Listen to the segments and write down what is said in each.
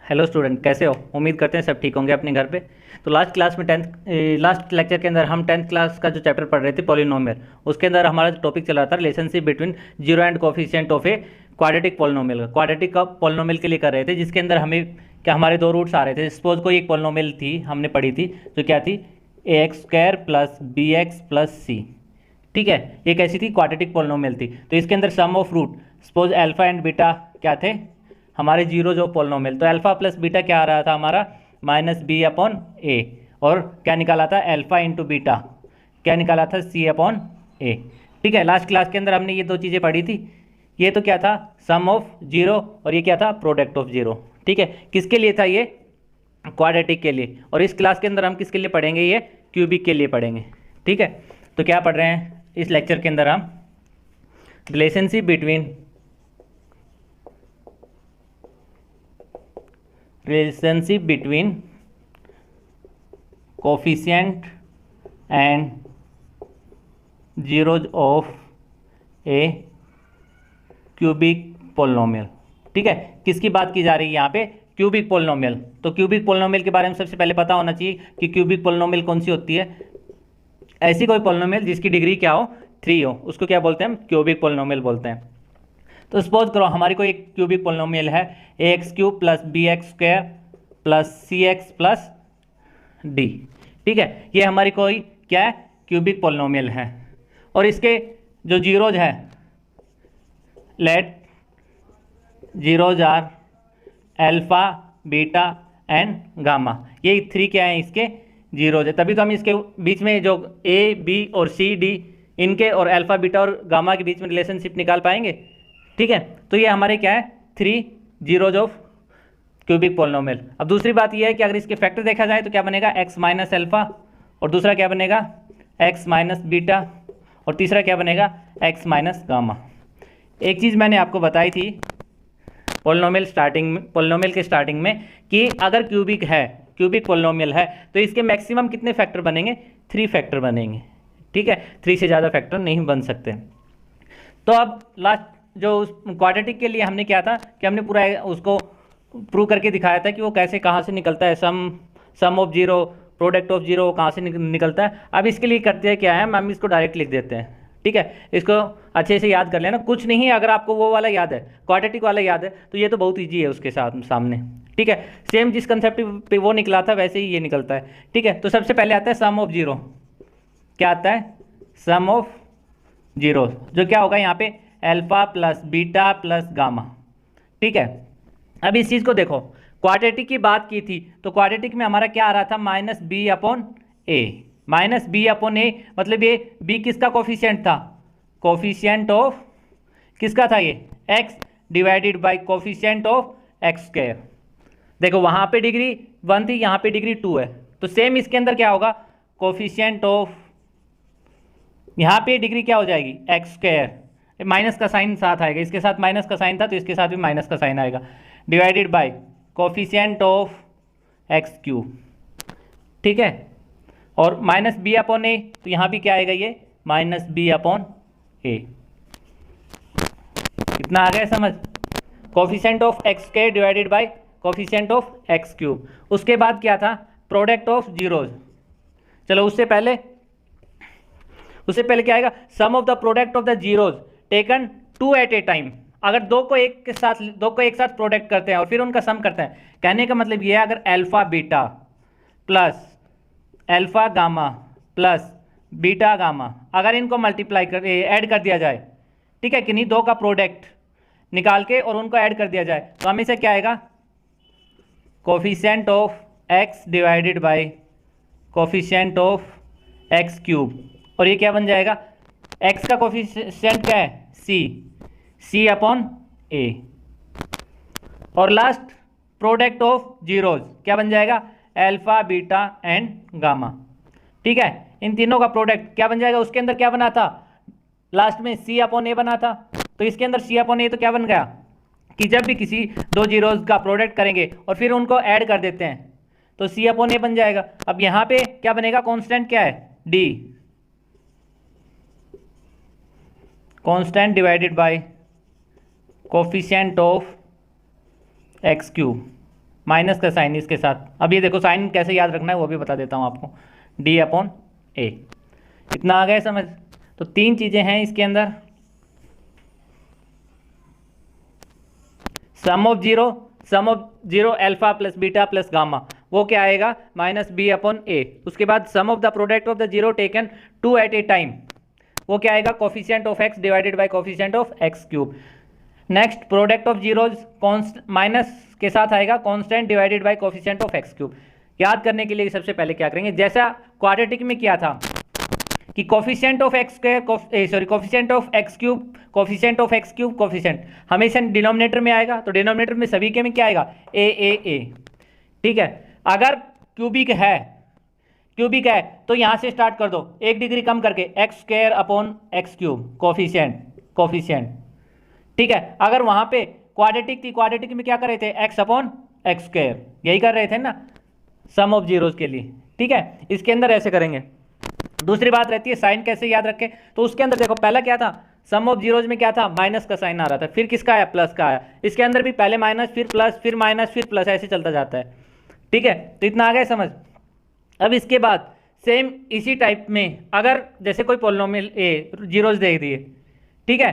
Hello student, कैसे हो? उम्मीद करते हैं सब ठीक होंगे अपने घर पे। तो लास्ट लेक्चर के अंदर हम 10th क्लास का जो चैप्टर पढ़ रहे थे पॉलिनोमियल, उसके अंदर हमारा टॉपिक चल रहा था relationship between zero and coefficient of a quadratic polynomial. Quadratic का पॉलिनोमियल के लिए कर रहे थे, जिसके अंदर हमें क्या हमारे दो रूट्स आ रहे थे। सपोज कोई एक पॉलिनोमियल थी, हमने पढ़ी थी, जो क्या थी, a x square plus b x plus c. ठीक है, ये कैसी थी? क्वाड्रेटिक पॉलिनोमियल थी। तो इसके अंदर sum of root, suppose alpha and beta क्या थे हमारे जीरो जो पॉलिनोमियल, तो अल्फा प्लस बीटा क्या आ रहा था हमारा, माइनस बी अपॉन ए। और क्या निकाला था? अल्फा इंटू बीटा क्या निकाला था? सी अपॉन ए। ठीक है, लास्ट क्लास के अंदर हमने ये दो चीज़ें पढ़ी थी। ये तो क्या था? सम ऑफ जीरो, और ये क्या था? Product of zero. ठीक है, किसके लिए था ये? क्वाड्रेटिक के लिए। और इस क्लास के अंदर हम किसके लिए पढ़ेंगे? ये क्यूबिक के लिए पढ़ेंगे। ठीक है, तो क्या पढ़ रहे हैं इस लेक्चर के अंदर हम? Relationship between coefficient and zeros of A cubic polynomial. ठीक है, किसकी बात की जा रही है यहाँ पे? Cubic polynomial. तो क्यूबिक पोलिनोमियल के बारे में सबसे पहले पता होना चाहिए कि क्यूबिक पोलिनोमियल कौन सी होती है। ऐसी कोई पोलिनोमियल जिसकी डिग्री क्या हो? 3 हो, उसको क्या बोलते हैं हम? क्यूबिक पोलिनोमियल बोलते हैं। तो सपोज करो हमारी कोई एक क्यूबिक पोलिनोमियल है, a x cube plus b x square plus c x plus d. ठीक है, ये हमारी कोई क्या है? क्यूबिक पोलिनोमियल है। और इसके जो जीरोज है, let zeros are alpha beta and gamma. ये 3 क्या है? इसके जीरोज है। तभी तो हम इसके बीच में जो ए बी और सी डी, इनके और अल्फा बीटा और गामा के बीच में रिलेशनशिप निकाल पाएंगे। ठीक है, तो ये हमारे क्या है? 3 जीरोज ऑफ क्यूबिक पोलिनोमियल। अब दूसरी बात यह है कि अगर इसके फैक्टर देखा जाए तो क्या बनेगा? एक्स माइनस अल्फा, और दूसरा क्या बनेगा? एक्स माइनस बीटा, और तीसरा क्या बनेगा? X minus gamma. एक चीज़ मैंने आपको बताई थी पोलिनोमियल के स्टार्टिंग में, कि अगर क्यूबिक पोलिनोमियल है तो इसके मैक्सिमम कितने फैक्टर बनेंगे? 3 फैक्टर बनेंगे। ठीक है, 3 से ज़्यादा फैक्टर नहीं बन सकते। तो अब लास्ट जो क्वाड्रेटिक के लिए हमने क्या था कि हमने पूरा उसको प्रूव करके दिखाया था कि वो कैसे, कहाँ से निकलता है, sum of zero, product of zero कहाँ से निकलता है। अब इसके लिए करते हैं क्या है, हम इसको डायरेक्ट लिख देते हैं। ठीक है, इसको अच्छे से याद कर लेना, कुछ नहीं है। अगर आपको वो वाला याद है, क्वाड्रेटिक वाला याद है, तो ये तो बहुत ईजी है उसके साथ सामने। ठीक है, सेम जिस कंसेप्ट पे वो निकला था वैसे ही ये निकलता है। ठीक है, तो सबसे पहले आता है सम ऑफ जीरो। क्या आता है? सम ऑफ जीरो, जो क्या होगा यहाँ पे? Alpha plus beta plus gamma. ठीक है, अब इस चीज़ को देखो, क्वाड्रेटिक की बात की थी तो क्वाड्रेटिक में हमारा क्या आ रहा था? माइनस बी अपॉन ए। माइनस बी अपॉन ए मतलब ये बी किसका कोफिशिएंट था? कोफिशिएंट ऑफ किसका था? ये x divided by coefficient of x square. देखो वहाँ पे डिग्री 1 थी, यहाँ पे डिग्री 2 है, तो सेम इसके अंदर क्या होगा? कोफिशिएंट ऑफ, यहाँ पे डिग्री क्या हो जाएगी? X square. माइनस का साइन साथ आएगा, इसके साथ माइनस का साइन था तो इसके साथ भी माइनस का साइन आएगा, divided by coefficient of x cube. ठीक है, और माइनस बी अपॉन ए, तो यहाँ भी क्या आएगा? ये माइनस बी अपॉन ए। कितना आ गया समझ? Coefficient of x square divided by coefficient of x cube. उसके बाद क्या था? Product of zeros. चलो उससे पहले क्या आएगा? Sum of the product of the zeros taken 2 at a time. अगर दो को एक साथ प्रोडक्ट करते हैं और फिर उनका सम करते हैं, कहने का मतलब ये है, अगर alpha beta plus alpha gamma plus beta gamma, अगर इनको मल्टीप्लाई कर ऐड कर दिया जाए, ठीक है, किन्हीं दो का प्रोडक्ट निकाल के और उनको ऐड कर दिया जाए, तो हमें से क्या आएगा? Coefficient of x divided by coefficient of x cube. और ये क्या बन जाएगा? एक्स का कोफिशिएंट क्या है? सी अपॉन ए। और लास्ट प्रोडक्ट ऑफ जीरोज क्या बन जाएगा? Alpha beta and gamma. ठीक है, इन तीनों का प्रोडक्ट क्या बन जाएगा? उसके अंदर क्या बना था? लास्ट में सी अपॉन ए बना था, तो इसके अंदर सी अपॉन ए तो क्या बन गया कि जब भी किसी दो जीरोज का प्रोडक्ट करेंगे और फिर उनको ऐड कर देते हैं तो सी अपॉन ए बन जाएगा। अब यहाँ पे क्या बनेगा? कांस्टेंट क्या है? D, constant divided by coefficient of x cube. Minus का साइन इसके साथ। अब ये देखो साइन कैसे याद रखना है वो भी बता देता हूँ आपको, d/a। इतना आ गया समझ। तो तीन चीज़ें हैं इसके अंदर, sum of zero alpha plus beta plus gamma, वो क्या आएगा -b/a। उसके बाद sum of the product of the zero taken two at a time, वो क्या आएगा coefficient of x divided by coefficient of x cube. Next product of zeros minus के साथ आएगा constant divided by coefficient of x cube. याद करने के लिए सबसे पहले क्या करेंगे, जैसा क्वाड्रेटिक में किया था कि coefficient of x square coefficient of x cube coefficient of x cube coefficient हमेशा डिनोमिनेटर में आएगा, तो डिनोमिनेटर में सभी के में क्या आएगा a। ठीक है, अगर क्यूबिक है तो यहां से स्टार्ट कर दो 1 डिग्री कम करके x square upon x cube coefficient. ठीक है, अगर वहां पे क्वाड्रेटिक थी, क्वाड्रेटिक में क्या कर रहे थे x अपॉन x स्क्वायर, यही कर रहे थे ना सम ऑफ जीरोज के लिए। ठीक है, इसके अंदर ऐसे करेंगे। दूसरी बात रहती है साइन कैसे याद रखें, तो उसके अंदर देखो पहला क्या था, सम ऑफ जीरोज में क्या था माइनस का साइन आ रहा था, फिर किसका आया प्लस का आया। इसके अंदर भी पहले माइनस फिर प्लस फिर माइनस फिर प्लस, ऐसे चलता जाता है। ठीक है, तो इतना आ गया समझ। अब इसके बाद सेम इसी टाइप में अगर जैसे कोई पॉलिनोमियल जीरोज दे दिए, ठीक है,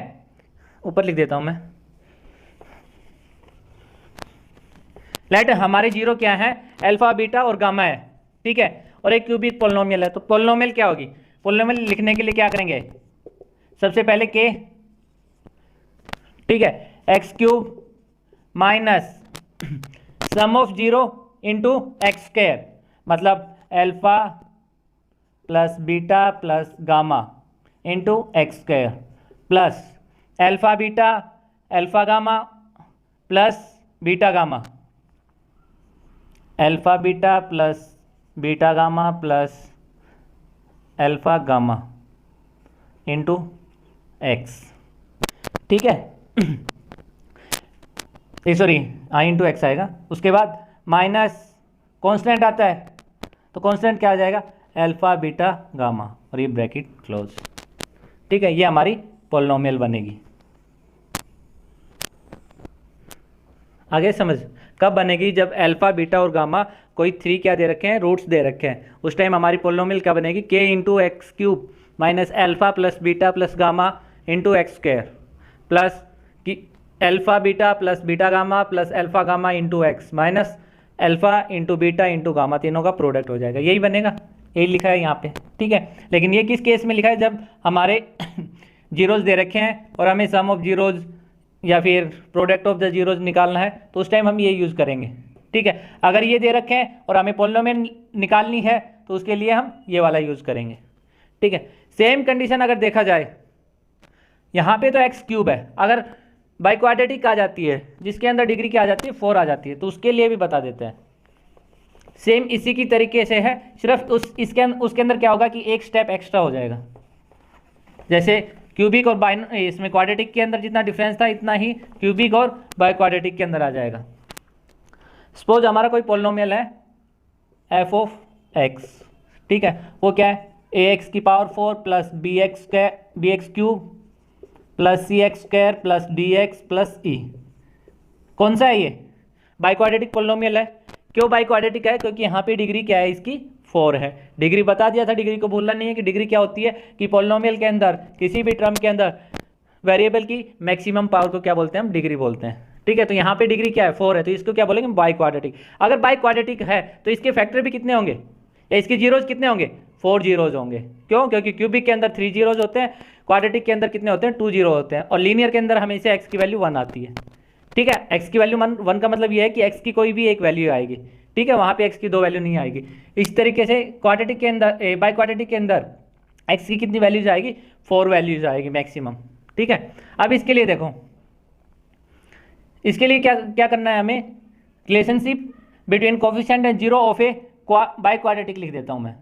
ऊपर लिख देता हूं मैं, लेट हमारे जीरो क्या है अल्फा बीटा और गामा है। ठीक है, और एक क्यूबिक पॉलिनोमियल है, तो पॉलिनोमियल क्या होगी, पॉलिनोमियल लिखने के लिए क्या करेंगे, सबसे पहले के, ठीक है, x cube minus sum of zero into x square, मतलब alpha plus beta plus gamma into x square plus alpha beta alpha gamma plus beta gamma, alpha beta plus beta gamma plus alpha gamma into x. ठीक है, sorry into x आएगा। उसके बाद minus constant आता है, तो constant क्या आ जाएगा अल्फा बीटा गामा, और ये ब्रैकेट क्लोज। ठीक है, ये हमारी पॉलिनोमियल बनेगी। आगे समझ कब बनेगी, जब अल्फा बीटा और गामा कोई 3 क्या दे रखे हैं रूट्स दे रखे हैं, उस टाइम हमारी पॉलिनोमियल क्या बनेगी k into x cube minus alpha plus beta plus gamma into x square plus कि alpha beta plus beta gamma plus alpha gamma into x minus alpha into beta into gamma, तीनों का product हो जाएगा। यही बनेगा, यही लिखा है यहाँ पे। ठीक है, लेकिन ये किस केस में लिखा है, जब हमारे जीरोज दे रखे हैं और हमें सम ऑफ जीरोज या फिर प्रोडक्ट ऑफ द जीरोज निकालना है, तो उस टाइम हम ये यूज़ करेंगे। ठीक है, अगर ये दे रखे हैं और हमें पॉलिनोमियल निकालनी है तो उसके लिए हम ये वाला यूज़ करेंगे। ठीक है, सेम कंडीशन अगर देखा जाए, यहाँ पे तो एक्स क्यूब है, अगर बाई क्वाड्रेटिक आ जाती है जिसके अंदर डिग्री क्या आ जाती है 4 आ जाती है, तो उसके लिए भी बता देते हैं। सेम इसी की तरीके से है, सिर्फ उसके अंदर क्या होगा कि एक स्टेप एक्स्ट्रा हो जाएगा। जैसे क्यूबिक और इसमें क्वाड्रेटिक के अंदर जितना डिफरेंस था, इतना ही क्यूबिक और बाई क्वाड्रेटिक के अंदर आ जाएगा। सपोज हमारा कोई पॉलिनोमियल है एफ ऑफ एक्स, ठीक है, वो क्या है ax की power 4 plus bx cube plus cx square plus dx plus e। कौन सा है ये, बाई क्वाड्रेटिक पॉलिनोमियल है। क्यों बाई क्वाड्रेटिक है, क्योंकि यहाँ पे डिग्री क्या है इसकी 4 है। डिग्री बता दिया था, डिग्री को भूलना नहीं है कि डिग्री क्या होती है, कि पॉलिनोमियल के अंदर किसी भी टर्म के अंदर वेरिएबल की मैक्सिमम पावर को क्या बोलते हैं, हम डिग्री बोलते हैं। ठीक है, तो यहाँ पे डिग्री क्या है 4 है, तो इसको क्या बोलेंगे बाई क्वाड्रेटिक। अगर बाई क्वाड्रेटिक है तो इसके फैक्टर भी कितने होंगे, या इसके जीरोज कितने होंगे 4 जीरोज होंगे। क्यों, क्योंकि क्यूबिक के अंदर 3 जीरोज होते हैं, क्वाड्रेटिक के अंदर कितने होते हैं 2 जीरो होते हैं, और लीनियर के अंदर हमेशा एक्स की वैल्यू 1 आती है। ठीक है, एक्स की वैल्यू 1 का मतलब ये है कि एक्स की कोई भी एक वैल्यू आएगी। ठीक है, वहाँ पे एक्स की 2 वैल्यू नहीं आएगी। इस तरीके से क्वाड्रेटिक के अंदर बाई क्वाड्रेटिक के अंदर एक्स की कितनी वैल्यूज आएगी 4 वैल्यूज आएगी मैक्सिमम। ठीक है, अब इसके लिए देखो, इसके लिए क्या क्या करना है हमें, relationship between coefficient and zero of A by quadratic लिख देता हूं मैं।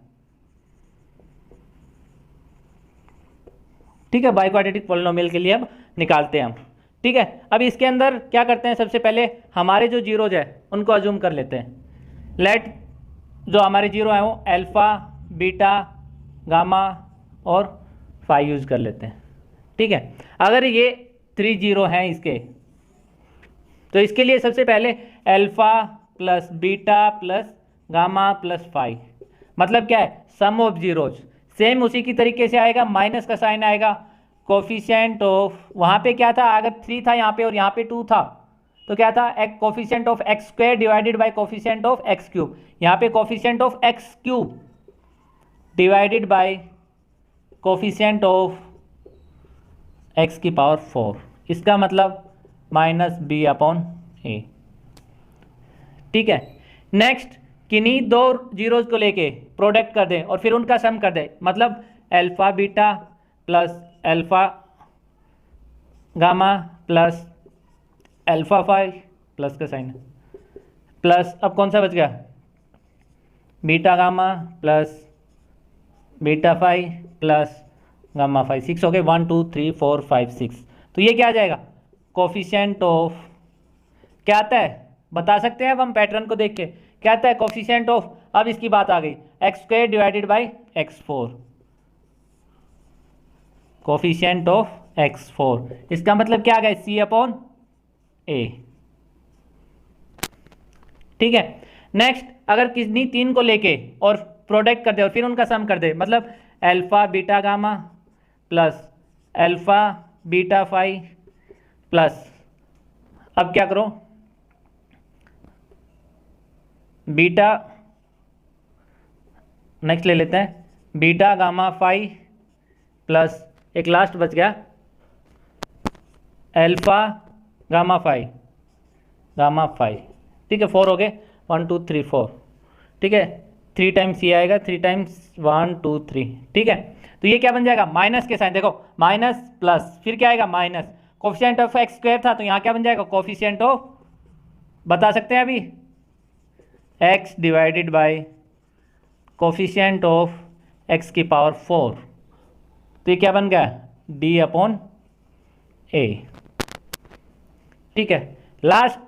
ठीक है, बाई क्वाड्रेटिक पॉलिनोमियल के लिए अब निकालते हैं हम। ठीक है, अब इसके अंदर क्या करते हैं, सबसे पहले हमारे जो जीरोज है उनको अज्यूम कर लेते हैं। लेट जो हमारे जीरो है वो अल्फा बीटा गामा और फाई यूज कर लेते हैं। ठीक है, अगर ये 3 जीरो हैं इसके, तो इसके लिए सबसे पहले alpha plus beta plus gamma plus phi, मतलब क्या है, सम ऑफ जीरोज। सेम उसी की तरीके से आएगा, माइनस का साइन आएगा, कोफिशिएंट ऑफ, वहां पे क्या था, अगर 3 था यहाँ पे और यहाँ पे 2 था तो क्या था, एक coefficient of x square divided by coefficient of x cube, यहाँ पे coefficient of x cube divided by coefficient of x की पावर 4, इसका मतलब माइनस बी अपॉन ए। ठीक है, नेक्स्ट किन्हीं दो जीरोज को लेके प्रोडक्ट कर दें और फिर उनका सम कर दें, मतलब alpha beta plus alpha gamma plus alpha phi plus का साइन प्लस, अब कौन सा बच गया, beta gamma plus beta phi plus gamma phi, 6 हो गए, 1 2 3 4 5 6। तो ये क्या आ जाएगा, कोफिशिएंट ऑफ, क्या आता है बता सकते हैं अब हम पैटर्न को देख के, क्या आता है कोफिशिएंट ऑफ, अब इसकी बात आ गई, x square divided by x 4, coefficient of x 4, इसका मतलब क्या आ गया, सी अपॉन ए। ठीक है, नेक्स्ट अगर किसी 3 को लेके और प्रोडक्ट कर दे और फिर उनका सम कर दे, मतलब alpha beta gamma plus alpha beta phi plus, अब क्या करो, बीटा, नेक्स्ट ले लेते हैं, बीटा गामा फाई प्लस एक लास्ट बच गया अल्फा गामा फाई, ठीक है, 4 हो गए, 1 2 3 4, ठीक है, 3 टाइम्स ये आएगा, 3 टाइम्स 1 2 3, ठीक है। तो ये क्या बन जाएगा, माइनस के साइन, देखो माइनस प्लस फिर क्या आएगा minus, coefficient of x square था तो यहाँ क्या बन जाएगा, कोफिशिएंट ऑफ, बता सकते हैं अभी, x divided by coefficient of x की पावर 4, तो ये क्या बन गया, डी अपॉन ए। ठीक है, लास्ट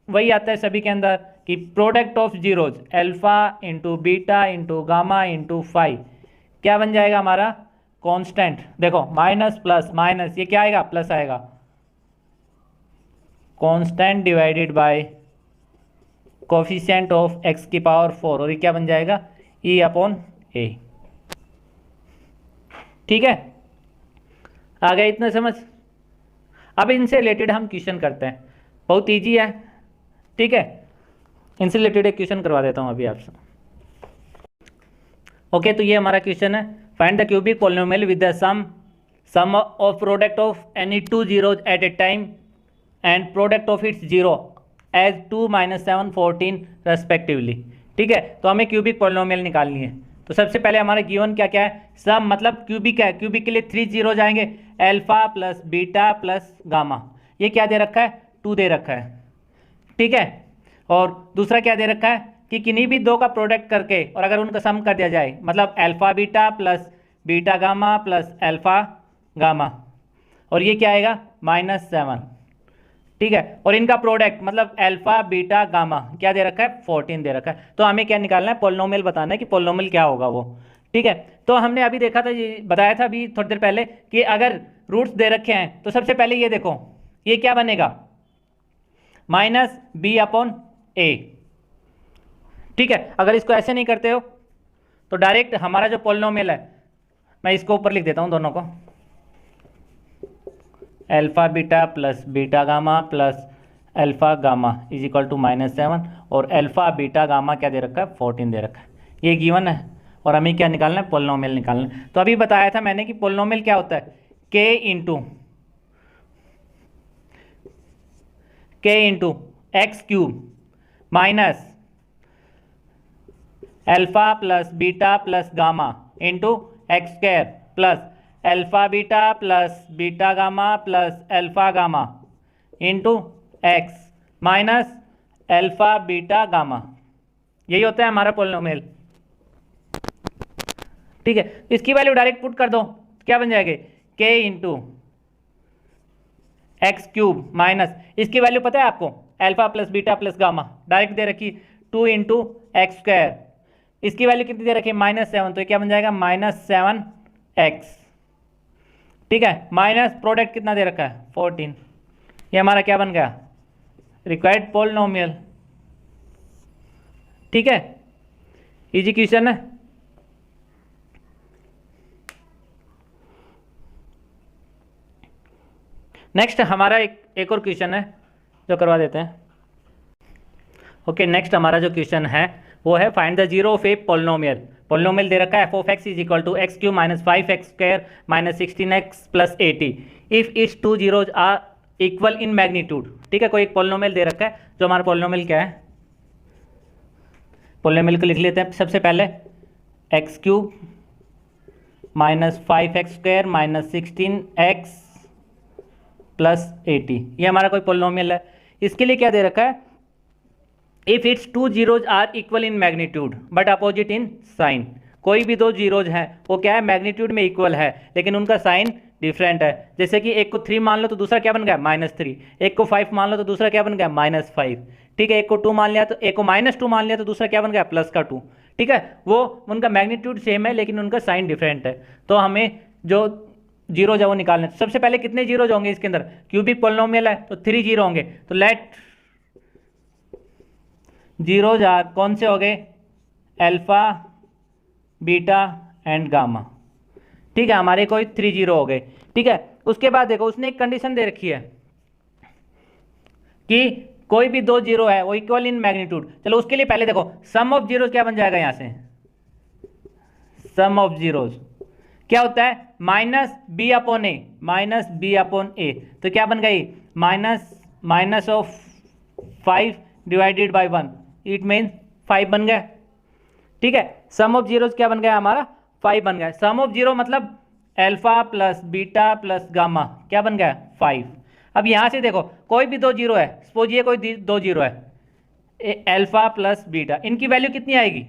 वही आता है सभी के अंदर कि product of zeros alpha into beta into gamma into phi क्या बन जाएगा हमारा, कांस्टेंट, देखो माइनस प्लस माइनस, ये क्या आएगा, प्लस आएगा, constant divided by coefficient of x की पावर 4, और ये क्या बन जाएगा, ई अपॉन ए। ठीक है, आ गया इतना समझ। अब इनसे रिलेटेड हम क्वेश्चन करते हैं, बहुत इजी है। ठीक है, इनसे रिलेटेड एक क्वेश्चन करवा देता हूं अभी आपसे। ओके, तो ये हमारा क्वेश्चन है, find the cubic polynomial with the sum of product of any 2 zeros at a time and product of its zero as 2 -7 14 respectively. ठीक है, तो हमें क्यूबिक पॉलिनोमियल निकालनी है। तो सबसे पहले हमारा गिवन क्या क्या है, सम मतलब क्यूबिक है, क्यूबिक के लिए 3 जीरो जाएंगे, alpha plus beta plus gamma, ये क्या दे रखा है, 2 दे रखा है। ठीक है, और दूसरा क्या दे रखा है कि किन्हीं भी 2 का प्रोडक्ट करके और अगर उनका सम कर दिया जाए, मतलब alpha beta plus beta gamma plus alpha gamma, और ये क्या आएगा -7। ठीक है, और इनका प्रोडक्ट मतलब अल्फा बीटा गामा क्या दे रखा है, 14 दे रखा है। तो हमें क्या निकालना है, पॉलिनोमियल बताना है कि पॉलिनोमियल क्या होगा वो। ठीक है, तो हमने अभी देखा था, ये बताया था अभी थोड़ी देर पहले कि अगर रूट्स दे रखे हैं तो सबसे पहले ये देखो, ये क्या बनेगा, माइनस बी अपॉन ए। ठीक है, अगर इसको ऐसे नहीं करते हो तो डायरेक्ट हमारा जो पॉलिनोमियल है, मैं इसको ऊपर लिख देता हूं दोनों को, alpha beta plus beta gamma plus alpha gamma is equal to -7, और अल्फा बीटा गामा क्या दे रखा है, 14 दे रखा है। ये गिवन है और हमें क्या निकालना है, पॉलिनोमियल निकालना है। तो अभी बताया था मैंने कि पॉलिनोमियल क्या होता है, के into x cube minus alpha plus beta plus gamma into x square plus alpha beta plus beta gamma plus alpha gamma into x minus alpha beta gamma, यही होता है हमारा पॉलिनोमियल। ठीक है, इसकी वैल्यू डायरेक्ट पुट कर दो, क्या बन जाएगी, k into x cube minus, इसकी वैल्यू पता है आपको, alpha plus beta plus gamma direct दे रखी, 2 इंटू एक्स स्क्वायर, इसकी वैल्यू कितनी दे रखी है, -7, तो ये क्या बन जाएगा, -7x। ठीक है, माइनस प्रोडक्ट कितना दे रखा है, 14, ये हमारा क्या बन गया, रिक्वायर्ड पॉलिनोमियल। ठीक है, इजी क्वेश्चन है। नेक्स्ट हमारा एक और क्वेश्चन है जो करवा देते हैं। ओके, नेक्स्ट हमारा जो क्वेश्चन है वो है find the zero of a polynomial. Polynomial दे रखा है f of x is equal to x cube minus 5x square minus 16x plus 80 if its two zeros are equal in magnitude. ठीक है, कोई एक पॉलिनोमियल दे रखा है, जो हमारा पॉलिनोमियल क्या है, पॉलिनोमियल को लिख लेते हैं सबसे पहले, x cube minus 5x square minus 16x plus 80, ये हमारा कोई पॉलिनोमियल है। इसके लिए क्या दे रखा है, if its two zeros are equal in magnitude but opposite in sign. कोई भी दो जीरोज हैं वो क्या है, मैग्नीट्यूड में इक्वल है लेकिन उनका साइन डिफरेंट है। जैसे कि एक को 3 मान लो तो दूसरा क्या बन गया -3, एक को 5 मान लो तो दूसरा क्या बन गया -5। ठीक है, एक को 2 मान लिया तो एक को -2 मान लिया तो दूसरा क्या बन गया +2। ठीक है, वो उनका मैग्नीट्यूड सेम है लेकिन उनका साइन डिफरेंट है। तो हमें जो जीरोज है वो निकालना है। सबसे पहले कितने जीरोज होंगे इसके अंदर, क्यूबिक पॉलिनोमियल है तो 3 जीरो होंगे। तो लेट जीरोज आर कौन से हो गए, अल्फा बीटा एंड गामा। ठीक है, हमारे कोई 3 जीरो हो गए। ठीक है, उसके बाद देखो उसने एक कंडीशन दे रखी है कि कोई भी दो जीरो है वो इक्वल इन मैग्नीट्यूड। चलो उसके लिए पहले देखो सम ऑफ जीरोज क्या बन जाएगा, यहां से सम ऑफ जीरोज क्या होता है, माइनस बी अपॉन ए, तो क्या बन गई minus of 5 divided by 1, it mean 5 बन गया। ठीक है, सम ऑफ जीरोज क्या बन गया हमारा, 5 बन गया। सम ऑफ जीरो मतलब alpha plus beta plus gamma क्या बन गया 5। अब यहां से देखो कोई भी दो जीरो है, सपोज ये कोई दो जीरो है, अल्फा प्लस बीटा, इनकी वैल्यू कितनी आएगी।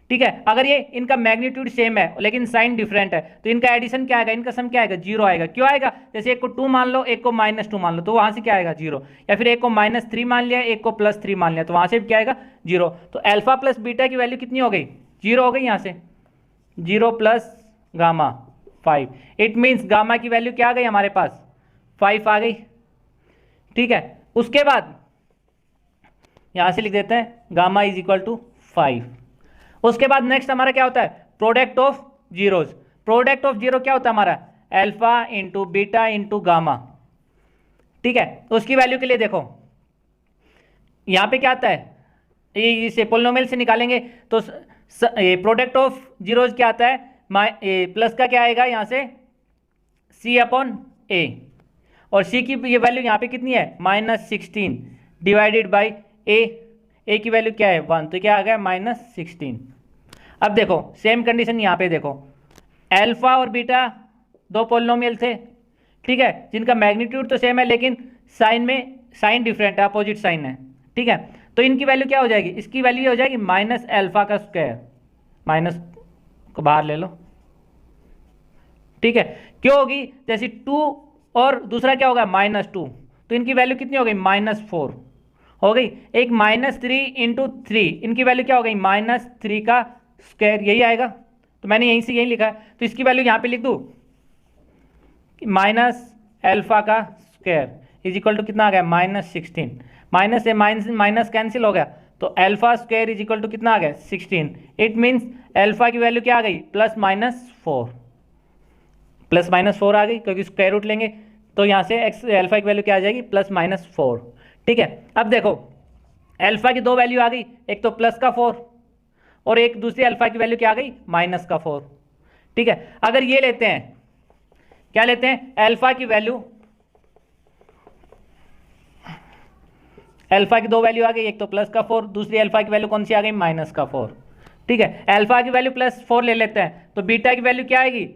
ठीक है, अगर ये इनका मैग्नीट्यूड सेम है लेकिन साइन डिफरेंट है तो इनका एडिशन क्या आएगा, इनका सम क्या आएगा, जीरो आएगा। क्यों आएगा, जैसे एक को 2 मान लो एक को -2 मान लो तो वहां से क्या आएगा, जीरो। या फिर एक को -3 मान लिया एक को +3 मान लिया तो वहां से क्या आएगा, जीरो। तो अल्फा प्लस बीटा की वैल्यू कितनी हो गई, जीरो हो गई। यहां से 0 plus gamma 5, it means gamma की वैल्यू क्या आ गई हमारे पास, 5 आ गई। ठीक है, उसके बाद यहां से लिख देते हैं गामा इज इक्वल टू 5। उसके बाद नेक्स्ट हमारा क्या होता है, product of zeros. Product of zero क्या होता है हमारा, alpha into beta into gamma. ठीक है, उसकी वैल्यू के लिए देखो यहां पे क्या आता है, इसे पॉलिनोमियल से निकालेंगे तो प्रोडक्ट ऑफ जीरोज क्या आता है, प्लस का क्या आएगा यहां से c अपॉन ए, और c की ये वैल्यू यहां पे कितनी है -16 डिवाइडेड बाई ए की वैल्यू क्या है 1, तो क्या आ गया -16। अब देखो सेम कंडीशन यहाँ पे देखो, अल्फा और बीटा दो पॉलिनोमियल थे, ठीक है, जिनका मैग्नीट्यूड तो सेम है लेकिन साइन में साइन डिफरेंट है, अपोजिट साइन है। ठीक है, तो इनकी वैल्यू क्या हो जाएगी, इसकी वैल्यू हो जाएगी -अल्फा का स्क्वायर, माइनस को बाहर ले लो। ठीक है, क्यों होगी, जैसे 2 और दूसरा क्या होगा -2, तो इनकी वैल्यू कितनी हो गई -4 हो गई। एक -3 इंटू 3, इनकी वैल्यू क्या हो गई -3 का स्क्वायर, यही आएगा। तो मैंने यहीं से यही लिखा है, तो इसकी वैल्यू यहाँ पे लिख दूँ -अल्फा का स्क्वायर इज इक्वल टू कितना आ गया -16, माइनस से माइनस कैंसिल हो गया तो alpha square is equal to कितना आ गया 16। इट मीन्स अल्फा की वैल्यू क्या आ गई +-4 आ गई, क्योंकि स्क्वायर रूट लेंगे तो यहाँ से एक्स अल्फा की वैल्यू क्या आ जाएगी +-4। ठीक है, अब देखो अल्फा की दो वैल्यू आ गई, एक तो +4 और एक दूसरी अल्फा की वैल्यू क्या आ गई -4। ठीक है, अगर ये लेते हैं, क्या लेते हैं, अल्फा की वैल्यू, अल्फा की दो वैल्यू आ गई, एक तो +4, दूसरी अल्फा की वैल्यू कौन सी आ गई -4। ठीक है, अल्फा की वैल्यू +4 ले लेते हैं तो बीटा की वैल्यू क्या आएगी,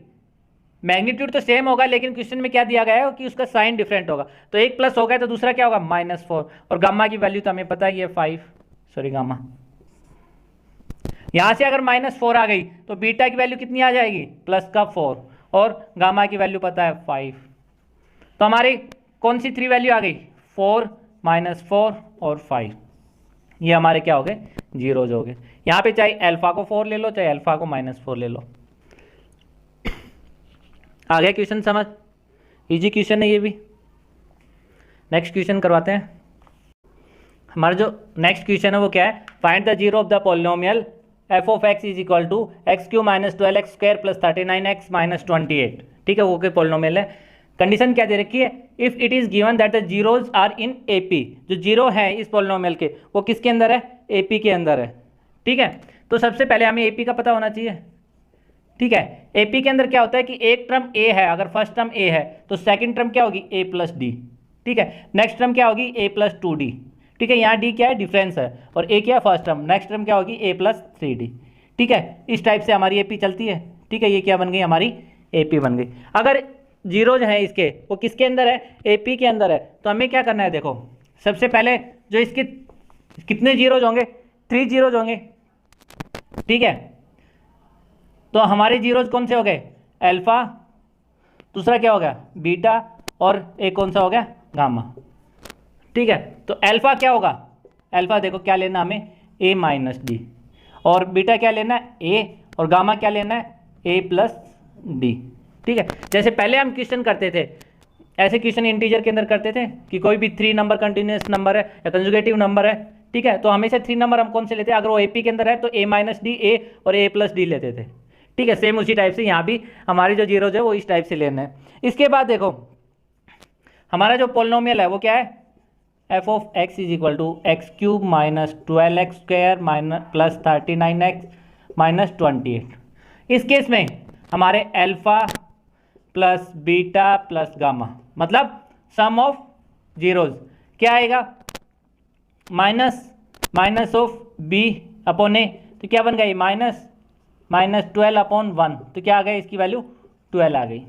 मैग्नीट्यूड तो सेम होगा लेकिन क्वेश्चन में क्या दिया गया है कि उसका साइन डिफरेंट होगा, तो एक प्लस होगा तो दूसरा क्या होगा -4, और गामा की वैल्यू तो हमें पता ही है 5, सॉरी गामा। यहां से अगर -4 आ गई तो बीटा की वैल्यू कितनी आ जाएगी +4, और गामा की वैल्यू पता है 5। तो हमारी कौन सी 3 वैल्यू आ गई, 4 -4 और 5, ये हमारे क्या हो गए, जीरोज हो गए। यहाँ पे चाहे अल्फा को 4 ले लो चाहे अल्फा को -4 ले लो। आ गया क्वेश्चन समझ, इजी क्वेश्चन है ये भी। नेक्स्ट क्वेश्चन करवाते हैं। हमारा जो नेक्स्ट क्वेश्चन है वो क्या है, find the zero of the polynomial f of x is equal to x cube minus 12x square plus 39x minus 28। ठीक है, वो के पॉलिनोमियल है। कंडीशन क्या दे रखी है, if it is given that the zeros are in AP, जो जीरो है इस पॉलिनोमियल के वो किसके अंदर है, एपी के अंदर है। ठीक है, तो सबसे पहले हमें एपी का पता होना चाहिए। ठीक है, एपी के अंदर क्या होता है कि एक टर्म ए है, अगर फर्स्ट टर्म ए है तो सेकंड टर्म क्या होगी, ए प्लस डी। ठीक है, नेक्स्ट टर्म क्या होगी, ए प्लस 2d। ठीक है, यहाँ डी क्या है, डिफरेंस है, और ए क्या है, फर्स्ट टर्म, नेक्स्ट टर्म क्या होगी, ए प्लस 3d। ठीक है, इस टाइप से हमारी एपी चलती है। ठीक है, ये क्या बन गई, हमारी एपी बन गई। अगर जीरो जो है इसके वो किसके अंदर है, एपी के अंदर है, तो हमें क्या करना है, देखो सबसे पहले जो इसके कितने जीरोज होंगे, 3 जीरोज होंगे। ठीक है, तो हमारे जीरोज कौन से हो गए, अल्फा, दूसरा क्या हो गया, बीटा, और एक कौन सा हो गया, गामा। ठीक है, तो अल्फा क्या होगा, अल्फा देखो क्या लेना हमें, ए माइनस डी, और बीटा क्या लेना है, ए, और गामा क्या लेना है, ए प्लस डी। ठीक है, जैसे पहले हम क्वेश्चन करते थे, ऐसे क्वेश्चन इंटीजर के अंदर करते थे कि कोई भी 3 नंबर कंटिन्यूस नंबर है या कंजुगेटिव नंबर है। ठीक है, तो हमेशा 3 नंबर हम कौन से लेते हैं, अगर वो एपी के अंदर है तो ए माइनस डी, ए और ए प्लस डी लेते थे। ठीक है, सेम उसी टाइप से यहाँ भी हमारे जो जीरोज है वो इस टाइप से लेना है। इसके बाद देखो हमारा जो पॉलिनोमियल है वो क्या है, f of x is equal to x cube minus 12x square minus plus 39x minus 28। इस केस में हमारे alpha plus beta plus gamma, मतलब सम ऑफ जीरोज क्या आएगा, minus of b upon a, तो क्या बन गई, माइनस 12 अपॉन 1, तो क्या आ गई, इसकी वैल्यू 12 आ गई।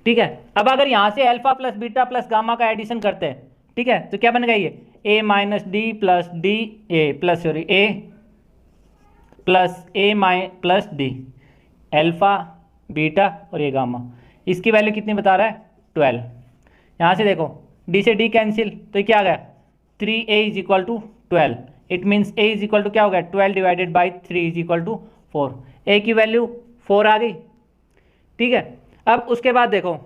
ठीक है, अब अगर यहाँ से alpha plus beta plus gamma का एडिशन करते हैं, ठीक है, तो क्या बन गई ये, a minus d plus d a plus sorry a plus a plus d, alpha beta और ये गामा, इसकी वैल्यू कितनी बता रहा है, 12। यहाँ से देखो डी से डी कैंसिल, तो ये क्या आ गया, 3a is equal to 12। It means a is equal to क्या हो गया, 12 divided by 3 is equal to 4। a की वैल्यू 4 आ गई। ठीक है, अब उसके बाद देखो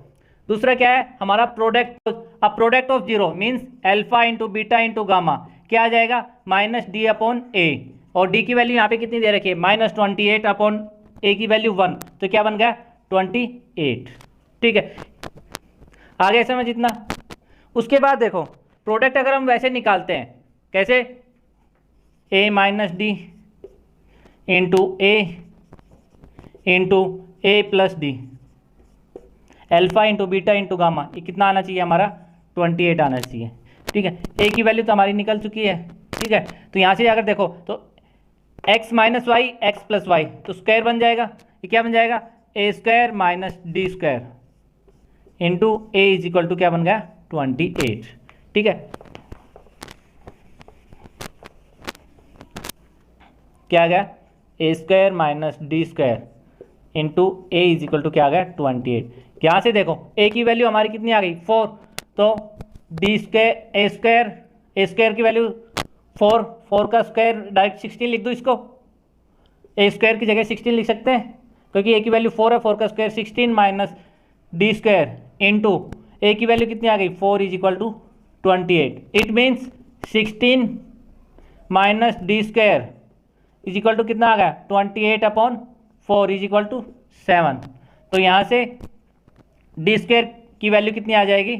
दूसरा क्या है हमारा प्रोडक्ट, अब product of zero means alpha into beta into gamma, क्या आ जाएगा, माइनस डी अपॉन ए, और डी की वैल्यू यहाँ पे कितनी दे रखी है, माइनस 28 अपॉन ए की वैल्यू 1, तो क्या बन गया, 28। ठीक है, आगे समझ इतना। उसके बाद देखो प्रोडक्ट अगर हम वैसे निकालते हैं, कैसे, a minus d into a plus d, alpha into beta into gamma, ये कितना आना चाहिए हमारा, 28 आना चाहिए। ठीक है, ए की वैल्यू तो हमारी निकल चुकी है। ठीक है, तो यहाँ से अगर देखो तो x minus y x plus y, तो स्क्वायर बन जाएगा, ये क्या बन जाएगा, a square minus d square into a is equal to क्या बन गया, 28। ठीक है, क्या आ गया, a square minus d square into a is equal to क्या आ गया, 28। यहाँ से देखो ए की वैल्यू हमारी कितनी आ गई, 4, तो डी स्क्वायर ए स्क्वायर की वैल्यू 4 का स्क्वायर डायरेक्ट 16 लिख दो, इसको ए स्क्वायर की जगह 16 लिख सकते हैं क्योंकि ए की वैल्यू 4 है, 4 का square 16 minus d square into a की वैल्यू कितनी आ गई, 4 is equal to 28। It means 16 minus d square is equal to कितना आ गया, 28 अपॉन 4 इज इक्वल टू 7। तो यहाँ से डी स्क्वायर की वैल्यू कितनी आ जाएगी,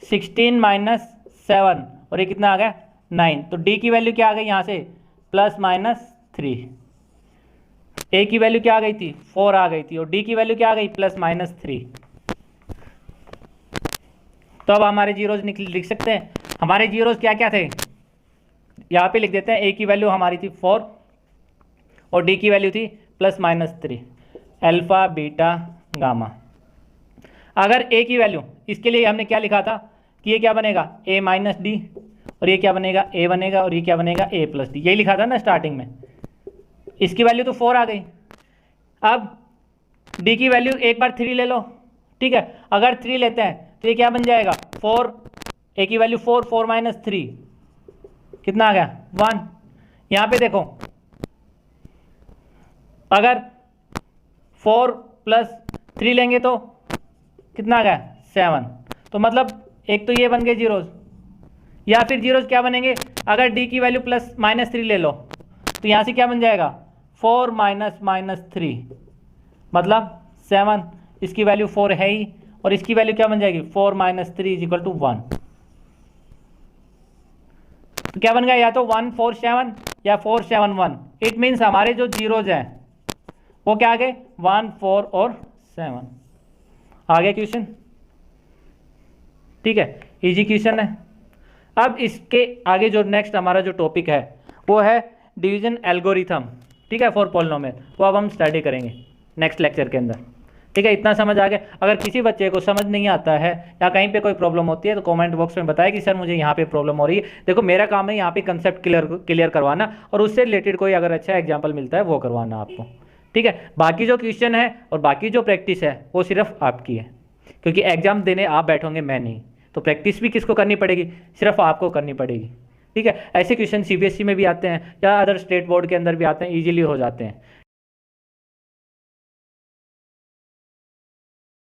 16 माइनस 7, और ये कितना आ गया, 9। तो डी की वैल्यू क्या आ गई यहाँ से, प्लस माइनस 3। ए की वैल्यू क्या आ गई थी, 4 आ गई थी, और डी की वैल्यू क्या आ गई, प्लस माइनस 3। तो अब हमारे जीरोज लिख सकते हैं, हमारे जीरोज क्या क्या थे, यहाँ पे लिख देते हैं। ए की वैल्यू हमारी थी 4 और डी की वैल्यू थी plus minus 3, alpha beta gamma. अगर ए की वैल्यू, इसके लिए हमने क्या लिखा था कि ये क्या बनेगा, ए माइनस डी, और ये क्या बनेगा, ए बनेगा, और ये क्या बनेगा, ए प्लस डी, यही लिखा था ना स्टार्टिंग में। इसकी वैल्यू तो 4 आ गई। अब डी की वैल्यू एक बार 3 ले लो। ठीक है, अगर 3 लेते हैं तो ये क्या बन जाएगा, 4, ए की वैल्यू 4 माइनस 3 कितना आ गया, 1। यहाँ पे देखो अगर 4 प्लस 3 लेंगे तो कितना आ गया, 7। तो मतलब एक तो ये बन गए जीरोज, या फिर जीरोज क्या बनेंगे, अगर डी की वैल्यू प्लस माइनस 3 ले लो तो यहाँ से क्या बन जाएगा 4 माइनस माइनस 3 मतलब 7, इसकी वैल्यू 4 है ही, और इसकी वैल्यू क्या बन जाएगी 4 माइनस 3 इज इक्वल टू 1। तो क्या बन गया, या तो 1 4 7 या 4 7 1। इट मीन्स हमारे जो जीरोज हैं वो क्या आ गए 1 4 और 7। आ गया क्वेश्चन, ठीक है, इजी क्वेश्चन है। अब इसके आगे जो नेक्स्ट हमारा जो टॉपिक है वो है डिवीजन एल्गोरिथम, ठीक है, फॉर पॉलिनोमियल, वो अब हम स्टडी करेंगे नेक्स्ट लेक्चर के अंदर, ठीक है। इतना समझ आ गया। अगर किसी बच्चे को समझ नहीं आता है या कहीं पे कोई प्रॉब्लम होती है तो कमेंट बॉक्स में बताए कि सर मुझे यहाँ पे प्रॉब्लम हो रही है। देखो मेरा काम है यहाँ पे कंसेप्ट क्लियर करवाना, और उससे रिलेटेड कोई अगर अच्छा एग्जाम्पल मिलता है वो करवाना आपको, ठीक है। बाकी जो क्वेश्चन है और बाकी जो प्रैक्टिस है वो सिर्फ आपकी है, क्योंकि एग्जाम देने आप बैठोगे, मैं नहीं, तो प्रैक्टिस भी किसको करनी पड़ेगी, सिर्फ आपको करनी पड़ेगी, ठीक है। ऐसे क्वेश्चन सीबीएसई में भी आते हैं या अदर स्टेट बोर्ड के अंदर भी आते हैं, इजीली हो जाते हैं,